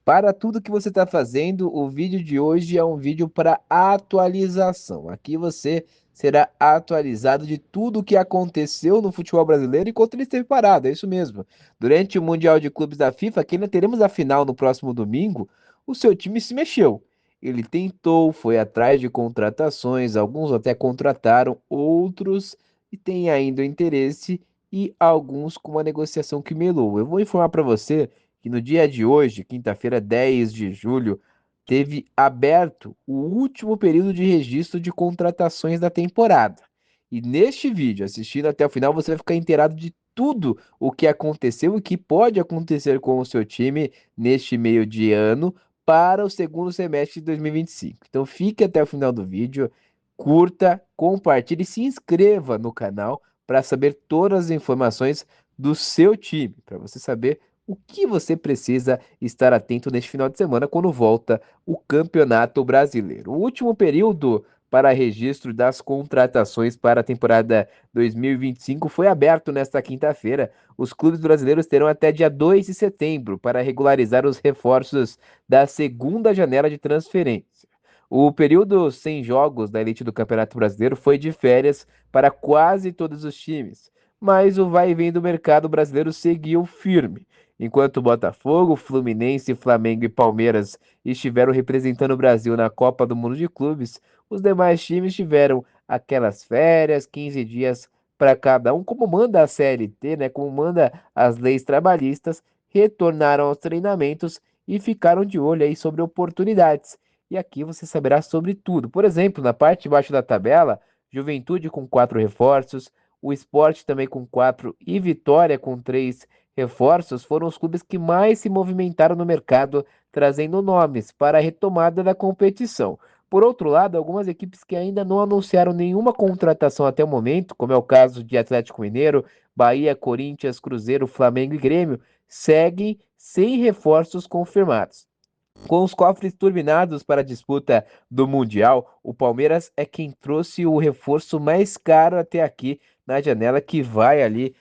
Para tudo que você está fazendo, o vídeo de hoje é um vídeo para atualização. Aqui você será atualizado de tudo o que aconteceu no futebol brasileiro enquanto ele esteve parado, é isso mesmo. Durante o Mundial de Clubes da FIFA, que ainda teremos a final no próximo domingo, o seu time se mexeu. Ele tentou, foi atrás de contratações, alguns até contrataram, outros e têm ainda o interesse e alguns com uma negociação que melou. Eu vou informar para você que no dia de hoje, quinta-feira, 10 de julho, teve aberto o último período de registro de contratações da temporada. E neste vídeo, assistindo até o final, você vai ficar inteirado de tudo o que aconteceu e o que pode acontecer com o seu time neste meio de ano para o segundo semestre de 2025. Então fique até o final do vídeo, curta, compartilhe e se inscreva no canal para saber todas as informações do seu time, para você saber o que você precisa estar atento neste final de semana quando volta o Campeonato Brasileiro. O último período para registro das contratações para a temporada 2025 foi aberto nesta quinta-feira. Os clubes brasileiros terão até dia 2 de setembro para regularizar os reforços da segunda janela de transferência. O período sem jogos da elite do Campeonato Brasileiro foi de férias para quase todos os times, mas o vai e vem do mercado brasileiro seguiu firme. Enquanto Botafogo, Fluminense, Flamengo e Palmeiras estiveram representando o Brasil na Copa do Mundo de Clubes, os demais times tiveram aquelas férias, 15 dias para cada um, como manda a CLT, né, como manda as leis trabalhistas, retornaram aos treinamentos e ficaram de olho aí sobre oportunidades. E aqui você saberá sobre tudo. Por exemplo, na parte de baixo da tabela, Juventude com 4 reforços, o Sport também com 4 e Vitória com 3 reforços foram os clubes que mais se movimentaram no mercado, trazendo nomes para a retomada da competição. Por outro lado, algumas equipes que ainda não anunciaram nenhuma contratação até o momento, como é o caso de Atlético Mineiro, Bahia, Corinthians, Cruzeiro, Flamengo e Grêmio, seguem sem reforços confirmados. Com os cofres turbinados para a disputa do Mundial, o Palmeiras é quem trouxe o reforço mais caro até aqui na janela, que vai ali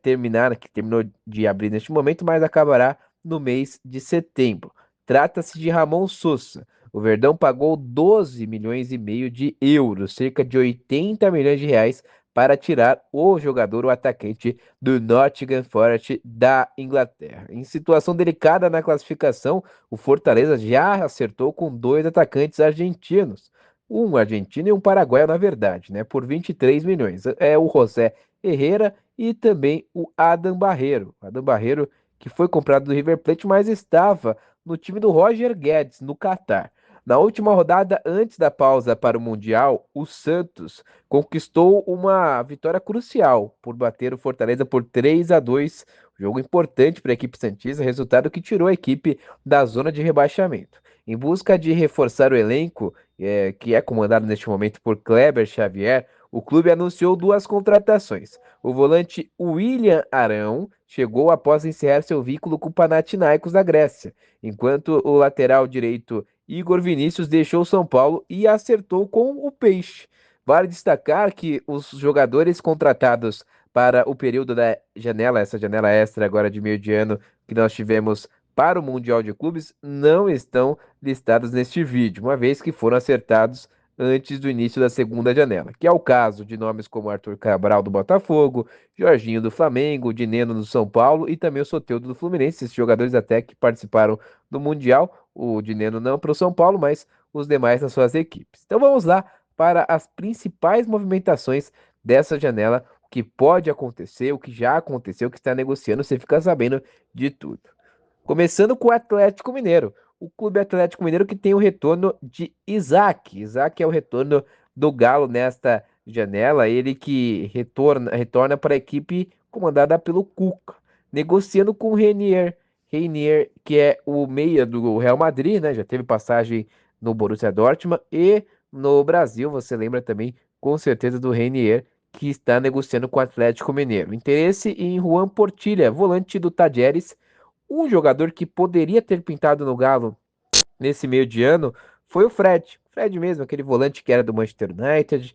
terminar, que terminou de abrir neste momento, mas acabará no mês de setembro. Trata-se de Ramon Sousa. O Verdão pagou 12 milhões e meio de euros, cerca de 80 milhões de reais, para tirar o jogador, o atacante do Nottingham Forest da Inglaterra. Em situação delicada na classificação, o Fortaleza já acertou com 2 atacantes argentinos. Um argentino e um paraguaio, na verdade, né? Por 23 milhões. É o José Herrera e também o Adam Barreiro. Adam Barreiro, que foi comprado do River Plate, mas estava no time do Roger Guedes, no Catar. Na última rodada, antes da pausa para o Mundial, o Santos conquistou uma vitória crucial por bater o Fortaleza por 3-2. Jogo importante para a equipe santista, resultado que tirou a equipe da zona de rebaixamento. Em busca de reforçar o elenco, que é comandado neste momento por Kleber Xavier, o clube anunciou 2 contratações. O volante William Arão chegou após encerrar seu vínculo com o Panathinaikos da Grécia, enquanto o lateral direito Igor Vinícius deixou São Paulo e acertou com o Peixe. Vale destacar que os jogadores contratados para o período da janela, essa janela extra agora de meio de ano que nós tivemos para o Mundial de Clubes, não estão listados neste vídeo, uma vez que foram acertados antes do início da segunda janela, que é o caso de nomes como Arthur Cabral do Botafogo, Jorginho do Flamengo, Dineno do São Paulo e também o Soteldo do Fluminense, esses jogadores até que participaram do Mundial, o Dineno não para o São Paulo, mas os demais nas suas equipes. Então vamos lá para as principais movimentações dessa janela, o que pode acontecer, o que já aconteceu, o que está negociando, você fica sabendo de tudo. Começando com o Atlético Mineiro. O Clube Atlético Mineiro que tem o retorno de Isaac. Isaac é o retorno do Galo nesta janela. Ele que retorna para a equipe comandada pelo Cuca. Negociando com o Renier. Renier, que é o meia do Real Madrid, né? Já teve passagem no Borussia Dortmund e no Brasil. Você lembra também, com certeza, do Renier, que está negociando com o Atlético Mineiro. Interesse em Juan Portilha, volante do Tajeres. Um jogador que poderia ter pintado no Galo nesse meio de ano foi o Fred. Fred mesmo, aquele volante que era do Manchester United,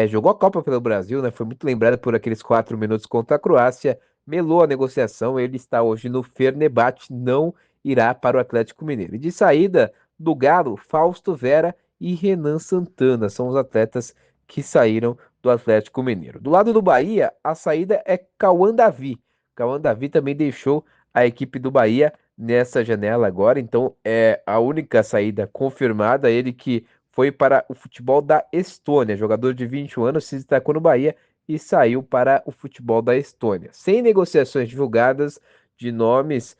jogou a Copa pelo Brasil, né? Foi muito lembrado por aqueles 4 minutos contra a Croácia. Melou a negociação, ele está hoje no Fenerbahçe, não irá para o Atlético Mineiro. E de saída do Galo, Fausto Vera e Renan Santana são os atletas que saíram do Atlético Mineiro. Do lado do Bahia, a saída é Cauã Davi. Cauã Davi também deixou a equipe do Bahia nessa janela agora, então é a única saída confirmada, ele que foi para o futebol da Estônia, jogador de 21 anos, se destacou no Bahia e saiu para o futebol da Estônia. Sem negociações divulgadas de nomes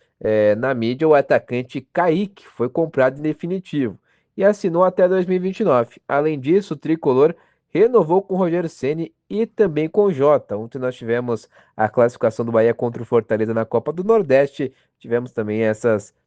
na mídia, o atacante Kaique foi comprado em definitivo e assinou até 2029. Além disso, o tricolor renovou com o Rogério Ceni e também com o Jota. Ontem nós tivemos a classificação do Bahia contra o Fortaleza na Copa do Nordeste. Tivemos também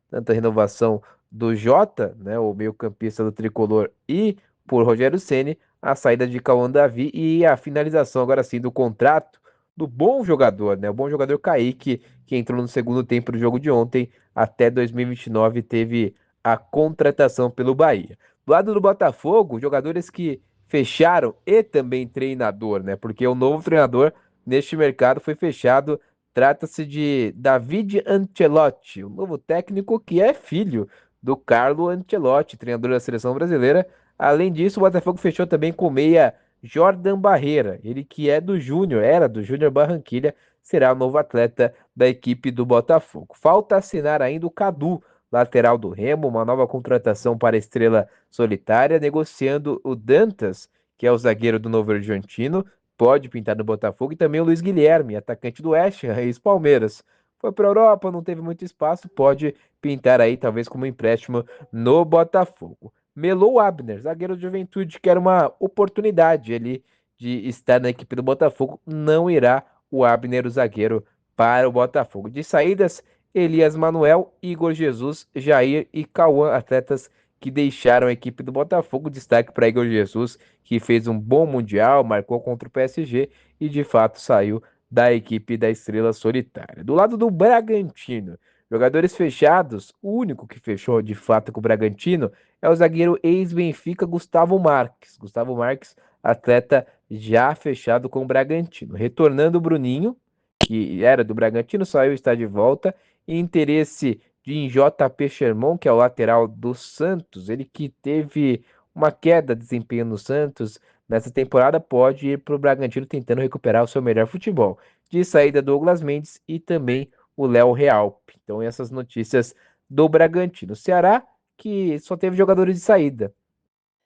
tanta renovação do Jota, né, o meio-campista do tricolor, e por Rogério Ceni, a saída de Cauã Davi e a finalização agora sim do contrato do bom jogador, né, o bom jogador Kaique, que entrou no segundo tempo do jogo de ontem, até 2029 teve a contratação pelo Bahia. Do lado do Botafogo, jogadores que fecharam e também treinador, né? Porque o novo treinador neste mercado foi fechado. Trata-se de David Ancelotti, o novo técnico que é filho do Carlo Ancelotti, treinador da seleção brasileira. Além disso, o Botafogo fechou também com o meia Jordan Barreira, ele que é do Júnior, era do Júnior Barranquilha, será o novo atleta da equipe do Botafogo. Falta assinar ainda o Cadu, lateral do Remo, uma nova contratação para a Estrela Solitária, negociando o Dantas, que é o zagueiro do Novo Horizontino, pode pintar no Botafogo, e também o Luiz Guilherme, atacante do West Ham, ex-Palmeiras. Foi para a Europa, não teve muito espaço, pode pintar aí, talvez como empréstimo no Botafogo. Melou Abner, zagueiro de Juventude, que era uma oportunidade ali de estar na equipe do Botafogo, não irá o Abner, o zagueiro, para o Botafogo. De saídas, Elias Manuel, Igor Jesus, Jair e Cauã, atletas que deixaram a equipe do Botafogo. Destaque para Igor Jesus, que fez um bom Mundial, marcou contra o PSG e de fato saiu da equipe da Estrela Solitária. Do lado do Bragantino, jogadores fechados, o único que fechou de fato com o Bragantino é o zagueiro ex-Benfica Gustavo Marques. Gustavo Marques, atleta já fechado com o Bragantino. Retornando o Bruninho, que era do Bragantino, saiu e está de volta. E interesse de JP Sherman, que é o lateral do Santos, ele que teve uma queda de desempenho no Santos nessa temporada, pode ir para o Bragantino tentando recuperar o seu melhor futebol. De saída, Douglas Mendes e também o Léo Real. Então, essas notícias do Bragantino. O Ceará, que só teve jogadores de saída.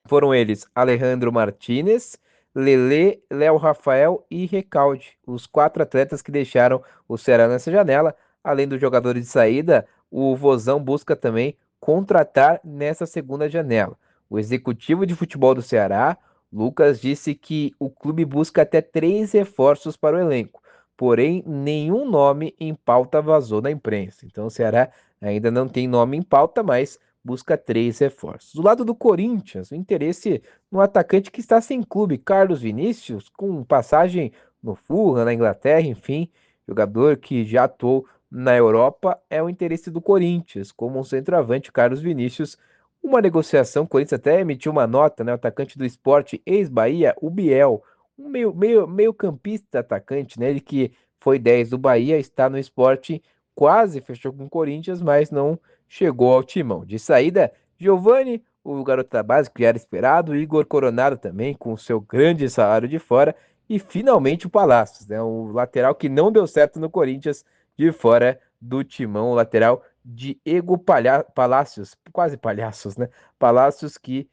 Foram eles Alejandro Martinez, Lele, Léo Rafael e Recalde, os quatro atletas que deixaram o Ceará nessa janela. Além dos jogadores de saída, o Vozão busca também contratar nessa segunda janela. O executivo de futebol do Ceará, Lucas, disse que o clube busca até 3 reforços para o elenco, porém nenhum nome em pauta vazou na imprensa. Então o Ceará ainda não tem nome em pauta, mas busca 3 reforços. Do lado do Corinthians, o interesse no atacante que está sem clube, Carlos Vinícius, com passagem no Fulham, na Inglaterra, enfim, jogador que já atuou na Europa, é o interesse do Corinthians, como um centroavante, Carlos Vinícius. Uma negociação, o Corinthians até emitiu uma nota, né? O atacante do Sport, ex-Bahia, o Biel, um meio campista atacante, né? Ele que foi 10 do Bahia, está no Sport, quase fechou com o Corinthians, mas não chegou ao timão. De saída, Giovani, o garoto da base, que era esperado, Igor Coronado também, com seu grande salário de fora, e finalmente o Palácios, né, o lateral que não deu certo no Corinthians, de fora do timão, o lateral Diego Palácios, quase Palhaços, né? Palácios que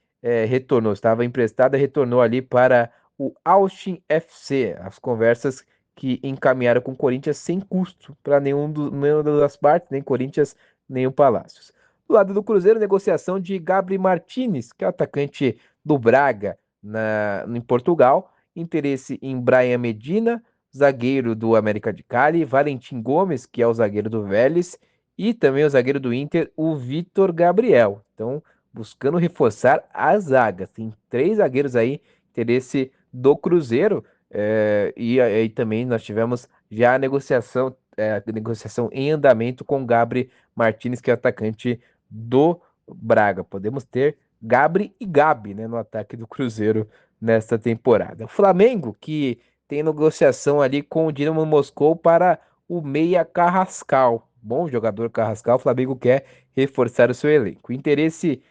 retornou, estava emprestado e retornou ali para o Austin FC, as conversas que encaminharam com o Corinthians sem custo para nenhuma das partes, nem Corinthians nem o Palácios. Do lado do Cruzeiro, negociação de Gabri Martinez, que é o atacante do Braga em Portugal. Interesse em Brian Medina, zagueiro do América de Cali, Valentim Gomes, que é o zagueiro do Vélez, e também o zagueiro do Inter, o Vitor Gabriel. Então, buscando reforçar a zaga. Tem 3 zagueiros aí, interesse do Cruzeiro. E aí também nós tivemos já a negociação em andamento com Gabri Martinez, que é o atacante do Braga. Podemos ter Gabri e Gabi, né, no ataque do Cruzeiro nesta temporada. O Flamengo, que tem negociação ali com o Dinamo Moscou para o meia Carrascal. bom jogador Carrascal, o Flamengo quer reforçar o seu elenco. O interesse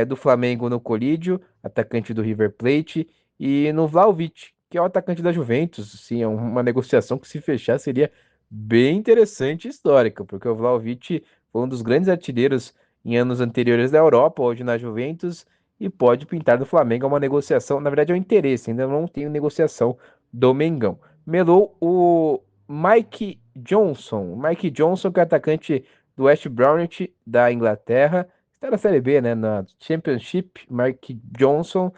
do Flamengo no Colídio, atacante do River Plate, e no Vlahovic, que é o atacante da Juventus. Sim, é uma negociação que, se fechar, seria bem interessante e histórica, porque o Vlahovic foi um dos grandes artilheiros em anos anteriores da Europa, hoje na Juventus, e pode pintar do Flamengo. É uma negociação, na verdade é um interesse, ainda não tem negociação do Mengão. Melou o Mike Johnson, que é atacante do West Bromwich da Inglaterra, está na Série B, né, na Championship. Mike Johnson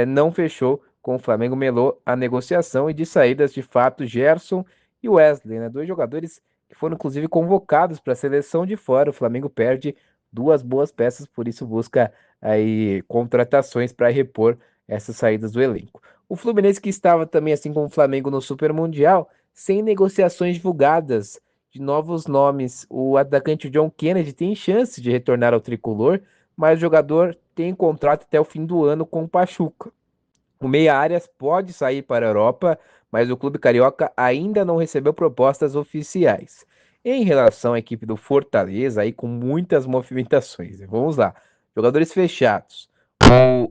não fechou com o Flamengo, melou a negociação. E de saídas, de fato, Gerson e Wesley, né, dois jogadores que foram inclusive convocados para a seleção de fora. O Flamengo perde duas boas peças, por isso busca aí contratações para repor essas saídas do elenco. O Fluminense, que estava também, assim como o Flamengo, no Super Mundial, sem negociações divulgadas de novos nomes. O atacante John Kennedy tem chance de retornar ao tricolor, mas o jogador tem contrato até o fim do ano com o Pachuca. O Meia Arias pode sair para a Europa, mas o clube carioca ainda não recebeu propostas oficiais. Em relação à equipe do Fortaleza, aí com muitas movimentações, né? Vamos lá. Jogadores fechados.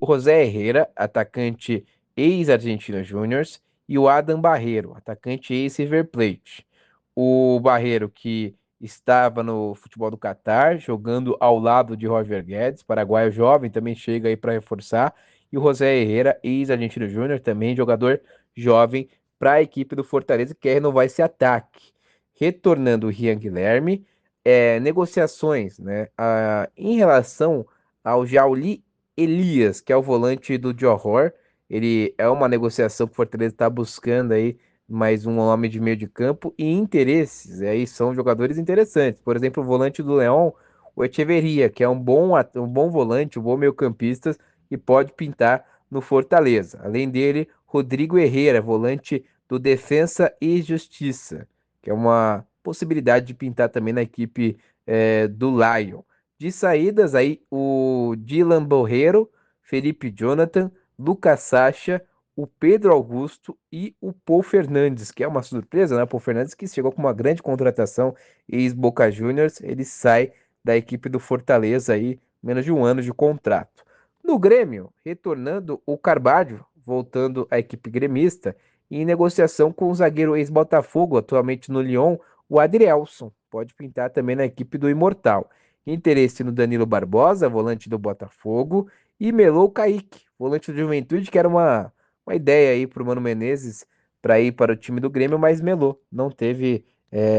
O José Herrera, atacante ex-Argentino Júnior, e o Adam Barreiro, atacante ex-River Plate. O Barreiro, que estava no futebol do Catar, jogando ao lado de Roger Guedes, paraguaio jovem, também chega aí para reforçar. E o José Herrera, ex-Argentino Júnior, também jogador jovem para a equipe do Fortaleza, que quer renovar esse ataque. Retornando o Rian Guilherme, negociações, né? Em relação ao Jauli Elias, que é o volante do Johor, ele é uma negociação que o Fortaleza está buscando aí mais um homem de meio de campo, e interesses, aí são jogadores interessantes. Por exemplo, o volante do Leão, o Echeverria, que é um bom volante, um bom meio-campista, e pode pintar no Fortaleza. Além dele, Rodrigo Herrera, volante do Defensa e Justiça, que é uma possibilidade de pintar também na equipe do Lion. De saídas, aí o Dylan Borreiro, Felipe Jonathan, Lucas Sacha, o Pedro Augusto e o Paul Fernandes, que é uma surpresa, né? Paul Fernandes, que chegou com uma grande contratação, ex-Boca Juniors, ele sai da equipe do Fortaleza aí, menos de um ano de contrato. No Grêmio, retornando o Carvalho, voltando à equipe gremista, em negociação com o zagueiro ex-Botafogo, atualmente no Lyon, o Adrielson. Pode pintar também na equipe do Imortal. Interesse no Danilo Barbosa, volante do Botafogo, e Melou Kaique, volante do Juventude, que era uma ideia aí para o Mano Menezes para ir para o time do Grêmio, mas melou, não teve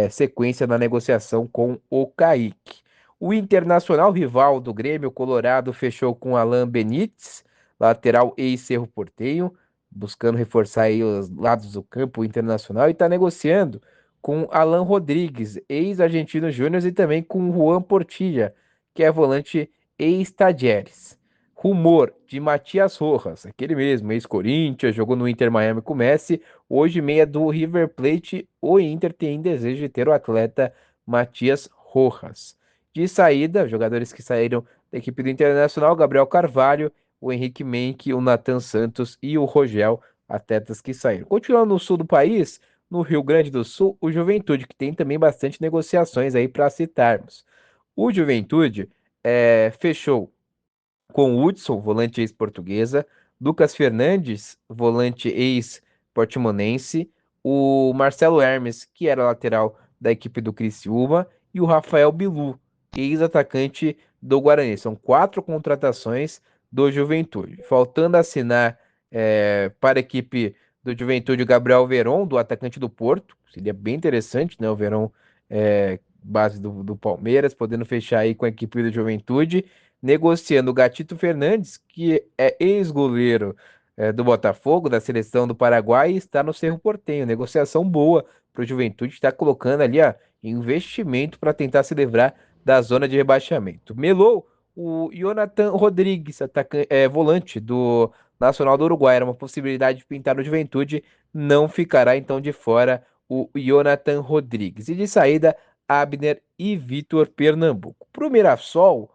sequência na negociação com o Kaique. O Internacional, rival do Grêmio, Colorado, fechou com Alan Benítez, lateral ex-Cerro Porteño, buscando reforçar aí os lados do campo internacional, e está negociando com Alan Rodrigues, ex-Argentino Júnior, e também com Juan Portilla, que é volante ex-Tajeres. Rumor de Matias Rojas, aquele mesmo, ex-Corinthians, jogou no Inter Miami com o Messi, hoje meia do River Plate. O Inter tem desejo de ter o atleta Matias Rojas. De saída, jogadores que saíram da equipe do Internacional: Gabriel Carvalho, o Henrique Menck, o Nathan Santos e o Rogel, atletas que saíram. Continuando no sul do país, no Rio Grande do Sul, o Juventude, que tem também bastante negociações aí para citarmos. O Juventude fechou com Hudson, volante ex-portuguesa, Lucas Fernandes, volante ex-portimonense, o Marcelo Hermes, que era lateral da equipe do Criciúma, e o Rafael Bilu, ex-atacante do Guarani. São quatro contratações do Juventude. Faltando assinar para a equipe do Juventude, o Gabriel Veron, do atacante do Porto. Seria bem interessante, né? O Veron, base do Palmeiras, podendo fechar aí com a equipe do Juventude, negociando o Gatito Fernandes, que é ex-goleiro do Botafogo, da seleção do Paraguai, e está no Cerro Porteño. Negociação boa para o Juventude, está colocando ali investimento para tentar se livrar da zona de rebaixamento. Melou o Jonathan Rodrigues, volante do Nacional do Uruguai. Era uma possibilidade de pintar no Juventude, não ficará então de fora o Jonathan Rodrigues. E de saída, Abner e Vitor Pernambuco. Para o Mirassol,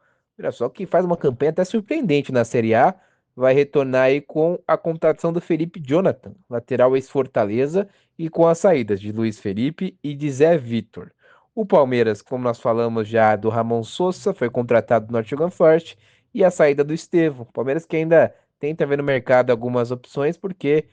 que faz uma campanha até surpreendente na Série A, vai retornar aí com a contratação do Felipe Jonathan, lateral ex-Fortaleza, e com as saídas de Luiz Felipe e de Zé Vitor. O Palmeiras, como nós falamos já do Ramon Sosa, foi contratado do Nottingham Forest, e a saída do Estevão. O Palmeiras que ainda tenta ver no mercado algumas opções, porque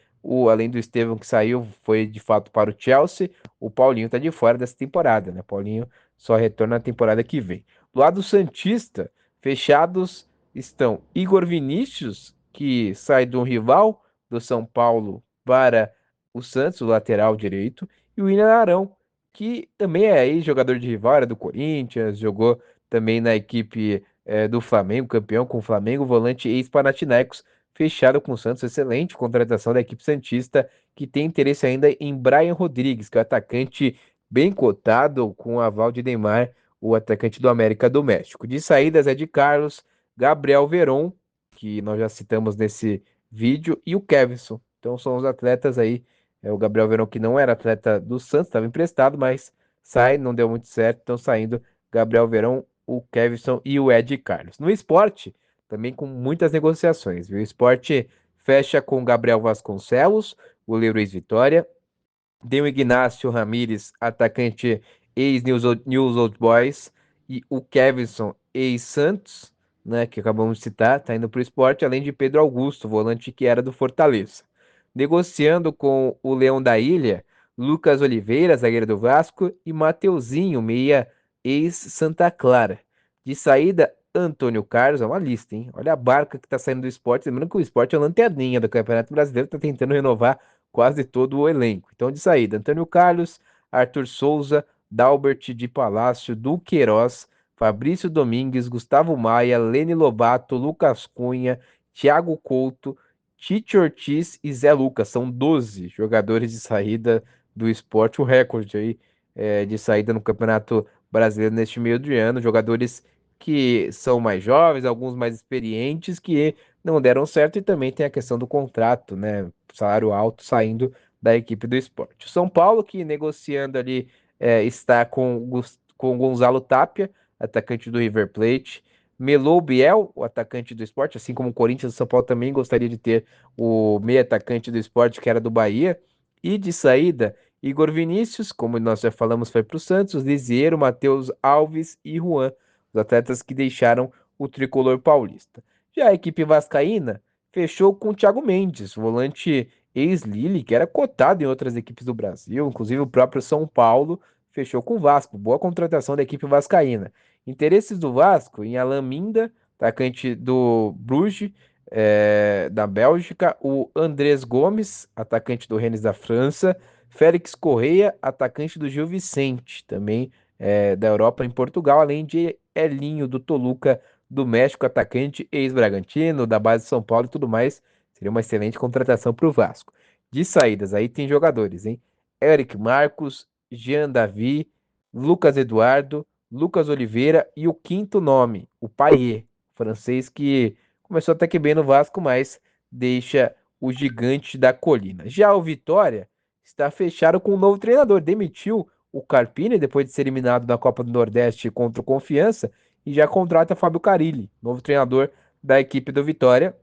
além do Estevão que saiu, foi de fato para o Chelsea, o Paulinho está de fora dessa temporada, né? Paulinho só retorna na temporada que vem. Do lado santista, fechados estão Igor Vinícius, que sai de um rival do São Paulo para o Santos, o lateral direito, e o William Arão, que também é ex-jogador de rival, era do Corinthians, jogou também na equipe do Flamengo, campeão com o Flamengo, volante ex-Panathinaikos, fechado com o Santos, excelente contratação da equipe santista, que tem interesse ainda em Brian Rodrigues, que é o atacante bem cotado com o aval de Neymar, o atacante do América do México. De saídas é de Carlos, Gabriel Veron, que nós já citamos nesse vídeo, e o Kevson. Então são os atletas aí. O Gabriel Veron, que não era atleta do Santos, estava emprestado, mas sai, não deu muito certo, estão saindo Gabriel Veron, o Kevson e o Ed Carlos. No esporte, também com muitas negociações, viu? O esporte fecha com Gabriel Vasconcelos, goleiro ex-Vitória, tem o Ignacio Ramírez, atacante ex-News Old Boys, e o Kevson, ex-Santos, né, que acabamos de citar, tá indo para o esporte, além de Pedro Augusto, volante que era do Fortaleza. Negociando com o Leão da Ilha, Lucas Oliveira, zagueiro do Vasco, e Mateuzinho, meia ex-Santa Clara. De saída, Antônio Carlos, é uma lista, hein? Olha a barca que tá saindo do esporte. Lembrando que o esporte é a lanterninha do Campeonato Brasileiro, tá tentando renovar quase todo o elenco. Então, de saída, Antônio Carlos, Arthur Souza, Dalbert de Palácio, Duqueiroz, Fabrício Domingues, Gustavo Maia, Lene Lobato, Lucas Cunha, Thiago Couto, Tite Ortiz e Zé Lucas. São 12 jogadores de saída do esporte, o recorde aí de saída no Campeonato Brasileiro neste meio de ano. Jogadores que são mais jovens, alguns mais experientes, que não deram certo, e também tem a questão do contrato, né? Salário alto saindo da equipe do esporte. O São Paulo, que negociando ali, está com Gonzalo Tapia, atacante do River Plate. Melou Biel, o atacante do esporte, assim como o Corinthians, o São Paulo também gostaria de ter o meio atacante do esporte, que era do Bahia. E de saída, Igor Vinícius, como nós já falamos, foi para o Santos, Lisieiro, Matheus Alves e Juan, os atletas que deixaram o tricolor paulista. Já a equipe vascaína fechou com o Thiago Mendes, volante ex-Lille, que era cotado em outras equipes do Brasil, inclusive o próprio São Paulo fechou com o Vasco. Boa contratação da equipe vascaína. Interesses do Vasco em Alain Minda, atacante do Bruges, da Bélgica, o Andrés Gomes, atacante do Rennes da França, Félix Correia, atacante do Gil Vicente, também da Europa em Portugal, além de Elinho do Toluca do México, atacante ex-Bragantino, da base de São Paulo e tudo mais. Seria uma excelente contratação para o Vasco. De saídas, aí tem jogadores, hein? Eric Marcos, Jean Davi, Lucas Eduardo, Lucas Oliveira e o quinto nome, o Payet, francês que começou até que bem no Vasco, mas deixa o gigante da colina. Já o Vitória está fechado com um novo treinador, demitiu o Carpini depois de ser eliminado da Copa do Nordeste contra o Confiança e já contrata Fábio Carilli, novo treinador da equipe do Vitória.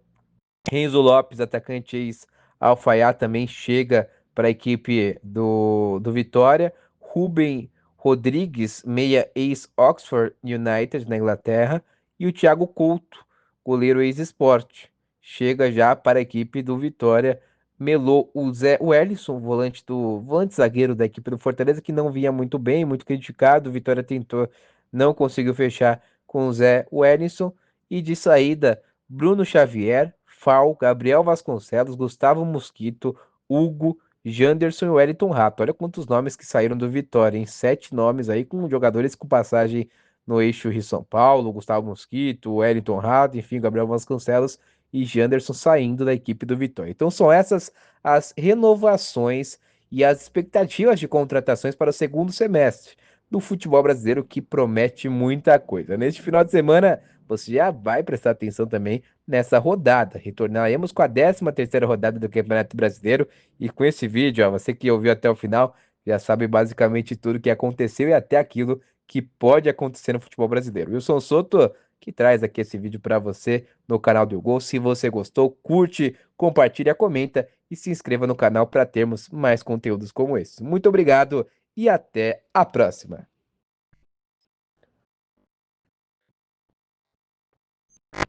Renzo Lopes, atacante ex-Alfaiá, também chega para a equipe do Vitória. Rubem Rodrigues, meia ex-Oxford United, na Inglaterra. E o Thiago Couto, goleiro ex-Sport, chega já para a equipe do Vitória. Melou o Zé Wellison, volante zagueiro da equipe do Fortaleza, que não vinha muito bem, muito criticado. O Vitória tentou, não conseguiu fechar com o Zé Wellison. E de saída, Bruno Xavier, Fal, Gabriel Vasconcelos, Gustavo Mosquito, Hugo, Janderson e Wellington Rato. Olha quantos nomes que saíram do Vitória, em 7 nomes aí, com jogadores com passagem no eixo Rio-São Paulo, Gustavo Mosquito, Wellington Rato, enfim, Gabriel Vasconcelos e Janderson saindo da equipe do Vitória. Então são essas as renovações e as expectativas de contratações para o segundo semestre do futebol brasileiro, que promete muita coisa. Neste final de semana, você já vai prestar atenção também nessa rodada. Retornaremos com a 13ª rodada do Campeonato Brasileiro, e com esse vídeo, ó, você que ouviu até o final, já sabe basicamente tudo o que aconteceu e até aquilo que pode acontecer no futebol brasileiro. Wilson Soto, que traz aqui esse vídeo para você no canal do Gol. Se você gostou, curte, compartilha, comenta e se inscreva no canal para termos mais conteúdos como esse. Muito obrigado e até a próxima.